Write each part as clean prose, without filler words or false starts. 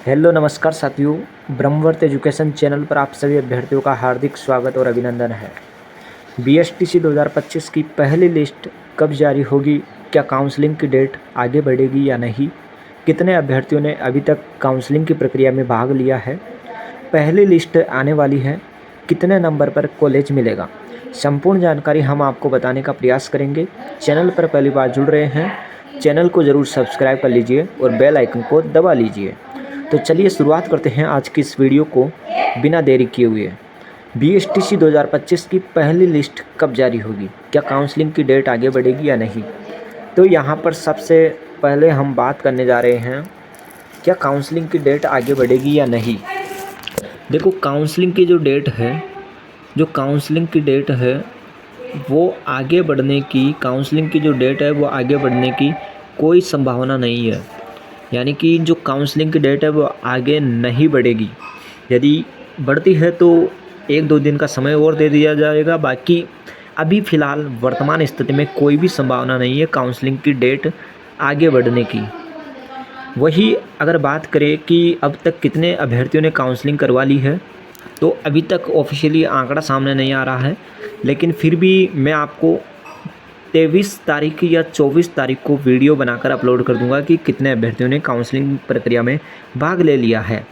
Hello नमस्कार साथियों। Brahmavarta education channel पर आप सभी अभ्यर्थियों का हार्दिक स्वागत और अभिनंदन है। बीएसटीसी 2025 की पहली लिस्ट कब जारी होगी? क्या काउंसलिंग की डेट आगे बढ़ेगी या नहीं? कितने अभ्यर्थियों ने अभी तक काउंसलिंग की प्रक्रिया में भाग लिया है? पहली लिस्ट आने वाली है, कितने नंबर पर कॉलेज मिलेगा? संपूर्ण जानकारी हम आपको बताने का प्रयास करेंगे। चैनल पर पहली बार जुड़ रहे हैं, चैनल को ज़रूर सब्सक्राइब कर लीजिए और बेल आइकन को दबा लीजिए। तो चलिए शुरुआत करते हैं आज की इस वीडियो को बिना देरी किए हुए। बीएसटीसी 2025 की पहली लिस्ट कब जारी होगी? क्या काउंसलिंग की डेट आगे बढ़ेगी या नहीं? तो यहाँ पर सबसे पहले हम बात करने जा रहे हैं, क्या काउंसलिंग की डेट आगे बढ़ेगी या नहीं। देखो, काउंसलिंग की जो डेट है, वो आगे बढ़ने की कोई संभावना नहीं है। यानी कि जो काउंसलिंग की डेट है वो आगे नहीं बढ़ेगी। यदि बढ़ती है तो 1-2 दिन का समय और दे दिया जाएगा। बाकी अभी फ़िलहाल वर्तमान स्थिति में कोई भी संभावना नहीं है काउंसलिंग की डेट आगे बढ़ने की। वही अगर बात करें कि अब तक कितने अभ्यर्थियों ने काउंसलिंग करवा ली है, तो अभी तक ऑफिशियली आंकड़ा सामने नहीं आ रहा है, लेकिन फिर भी मैं आपको 23 तारीख या 24 तारीख को वीडियो बनाकर अपलोड कर दूंगा कि कितने अभ्यर्थियों ने काउंसलिंग प्रक्रिया में भाग ले लिया है।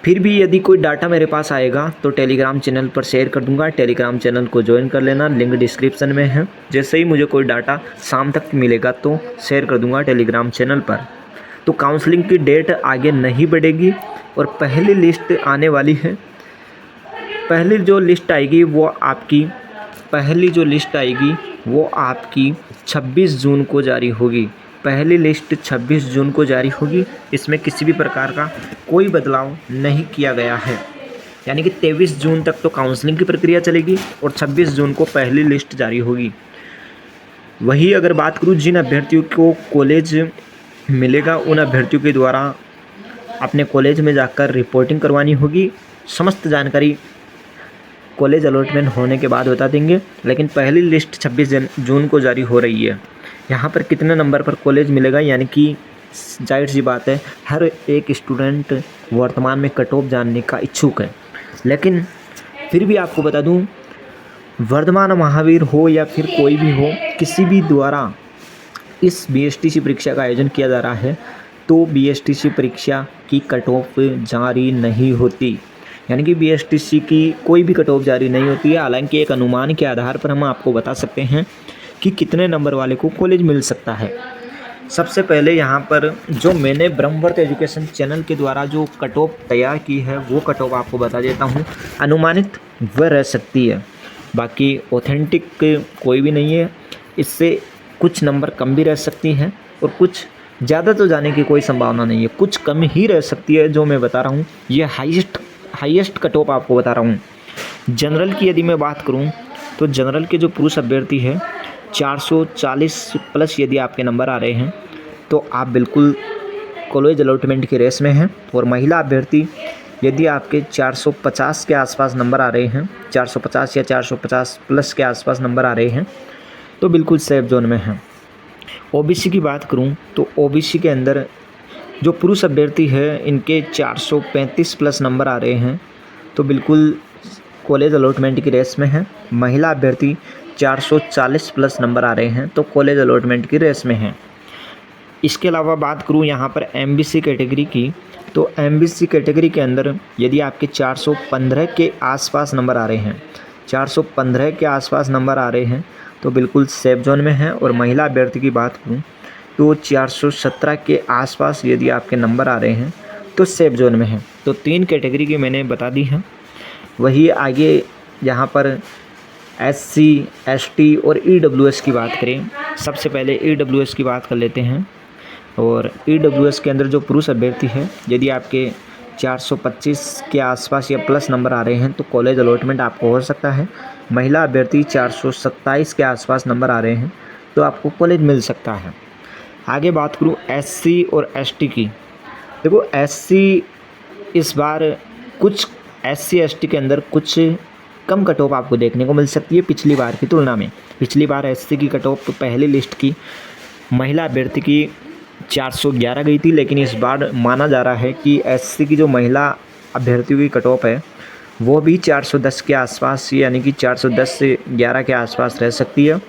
फिर भी यदि कोई डाटा मेरे पास आएगा तो टेलीग्राम चैनल पर शेयर कर दूंगा। टेलीग्राम चैनल को ज्वाइन कर लेना, लिंक डिस्क्रिप्शन में है। जैसे ही मुझे कोई डाटा शाम तक मिलेगा तो शेयर कर दूंगा टेलीग्राम चैनल पर। तो काउंसलिंग की डेट आगे नहीं बढ़ेगी और पहली लिस्ट आने वाली है। पहली जो लिस्ट आएगी वो आपकी 26 जून को जारी होगी। पहली लिस्ट 26 जून को जारी होगी। इसमें किसी भी प्रकार का कोई बदलाव नहीं किया गया है। यानी कि 23 जून तक तो काउंसलिंग की प्रक्रिया चलेगी और 26 जून को पहली लिस्ट जारी होगी। वही अगर बात करूँ जिन अभ्यर्थियों को कॉलेज मिलेगा, उन अभ्यर्थियों के द्वारा अपने कॉलेज में जाकर रिपोर्टिंग करवानी होगी। समस्त जानकारी कॉलेज अलॉटमेंट होने के बाद बता देंगे, लेकिन पहली लिस्ट 26 जून को जारी हो रही है। यहाँ पर कितने नंबर पर कॉलेज मिलेगा, यानी कि जाहिर सी बात है हर एक स्टूडेंट वर्तमान में कट ऑफ जानने का इच्छुक है। लेकिन फिर भी आपको बता दूँ, वर्धमान महावीर हो या फिर कोई भी हो, किसी भी द्वारा इस बीएसटीसी परीक्षा का आयोजन किया जा रहा है तो बीएसटीसी परीक्षा की कट ऑफ जारी नहीं होती। यानी कि बीएसटीसी की कोई भी कट ऑफ जारी नहीं होती है। हालांकि एक अनुमान के आधार पर हम आपको बता सकते हैं कि कितने नंबर वाले को कॉलेज मिल सकता है। सबसे पहले यहाँ पर जो मैंने ब्रह्मवर्त एजुकेशन चैनल के द्वारा जो कट ऑफ तैयार की है वो कट ऑफ आपको बता देता हूँ। अनुमानित वह रह सकती है, बाकी ऑथेंटिक कोई भी नहीं है। इससे कुछ नंबर कम भी रह सकती हैं और कुछ ज़्यादा तो जाने की कोई संभावना नहीं है। कुछ कम ही रह सकती है जो मैं बता रहा हूँ। ये हाईएस्ट कट ऑफ आपको बता रहा हूँ। जनरल की यदि मैं बात करूँ तो जनरल के जो पुरुष अभ्यर्थी है 440 प्लस यदि आपके नंबर आ रहे हैं तो आप बिल्कुल कॉलेज अलॉटमेंट की रेस में हैं। और महिला अभ्यर्थी यदि आपके 450 के आसपास नंबर आ रहे हैं, 450 या 450 प्लस के आसपास नंबर आ रहे हैं, तो बिल्कुल सेफ जोन में हैं। ओबीसी की बात करूं तो ओबीसी के अंदर जो पुरुष अभ्यर्थी है इनके 435 प्लस नंबर आ रहे हैं, तो बिल्कुल कॉलेज अलॉटमेंट की रेस में है। महिला अभ्यर्थी 440 प्लस नंबर आ रहे हैं तो कॉलेज अलॉटमेंट की रेस में हैं। इसके अलावा बात करूं यहाँ पर एमबीसी कैटेगरी की, तो एमबीसी कैटेगरी के अंदर यदि आपके 415 के आसपास नंबर आ रहे हैं, 415 के आसपास नंबर आ रहे हैं तो बिल्कुल सेफ जोन में है। और महिला अभ्यर्थी की बात करूं तो 417 के आसपास यदि आपके नंबर आ रहे हैं तो सेफ जोन में है। तो 3 कैटेगरी की मैंने बता दी हैं। वही आगे यहाँ पर एससी, एसटी और ईडब्ल्यूएस की बात करें। सबसे पहले ईडब्ल्यूएस की बात कर लेते हैं। और ईडब्ल्यूएस के अंदर जो पुरुष अभ्यर्थी है यदि आपके 425 के आसपास या प्लस नंबर आ रहे हैं तो कॉलेज अलॉटमेंट आपको हो सकता है। महिला अभ्यर्थी 427 के आसपास नंबर आ रहे हैं तो आपको कॉलेज मिल सकता है। आगे बात करूं एससी और एसटी की। देखो, एससी इस बार कुछ एससी एसटी के अंदर कुछ कम कट ऑफ आपको देखने को मिल सकती है पिछली बार की तुलना में। पिछली बार एससी की कट ऑफ पहली लिस्ट की महिला अभ्यर्थी की 411 गई थी, लेकिन इस बार माना जा रहा है कि एससी की जो महिला अभ्यर्थियों की कट ऑफ है वो भी 410 के आसपास, यानी कि 410 से 11 के आसपास रह सकती है।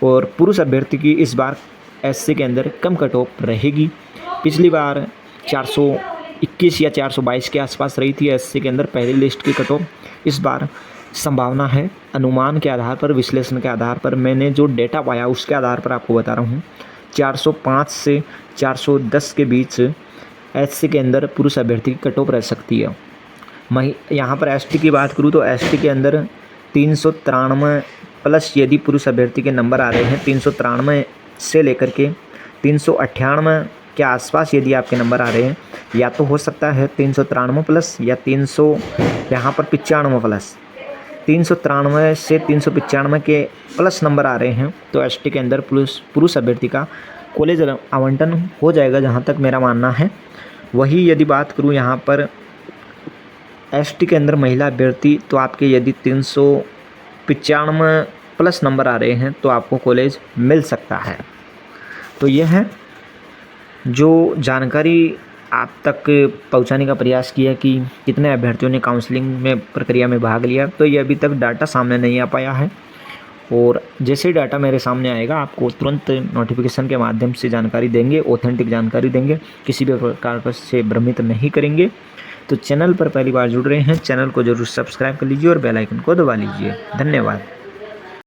और पुरुष अभ्यर्थी की इस बार एससी के अंदर कम कट ऑफ रहेगी। पिछली बार 421 या 422 के आसपास रही थी एससी के अंदर पहली लिस्ट की कट ऑफ। इस बार संभावना है, अनुमान के आधार पर, विश्लेषण के आधार पर, मैंने जो डेटा पाया उसके आधार पर आपको बता रहा हूँ, 405 से 410 के बीच एससी के अंदर पुरुष अभ्यर्थी की कट ऑफ रह सकती है। मैं यहाँ पर एसटी की बात करूँ तो एसटी के अंदर 393 प्लस यदि पुरुष अभ्यर्थी के नंबर आ रहे हैं, 393 से लेकर के 398 के आसपास यदि आपके नंबर आ रहे हैं, या तो हो सकता है 393 प्लस या 300 यहाँ पर 95 प्लस, 393 से 395 के प्लस नंबर आ रहे हैं, तो एसटी के अंदर पुरुष अभ्यर्थी का कॉलेज आवंटन हो जाएगा, जहाँ तक मेरा मानना है। वही यदि बात करूँ यहाँ पर एसटी के अंदर महिला अभ्यर्थी, तो आपके यदि 395 प्लस नंबर आ रहे हैं तो आपको कॉलेज मिल सकता है। तो यह है जो जानकारी आप तक पहुंचाने का प्रयास किया कि कितने अभ्यर्थियों ने काउंसलिंग में प्रक्रिया में भाग लिया। तो ये अभी तक डाटा सामने नहीं आ पाया है, और जैसे ही डाटा मेरे सामने आएगा आपको तुरंत नोटिफिकेशन के माध्यम से जानकारी देंगे, ऑथेंटिक जानकारी देंगे, किसी भी प्रकार से भ्रमित नहीं करेंगे। तो चैनल पर पहली बार जुड़ रहे हैं, चैनल को जरूर सब्सक्राइब कर लीजिए और बेल आइकन को दबा लीजिए। धन्यवाद।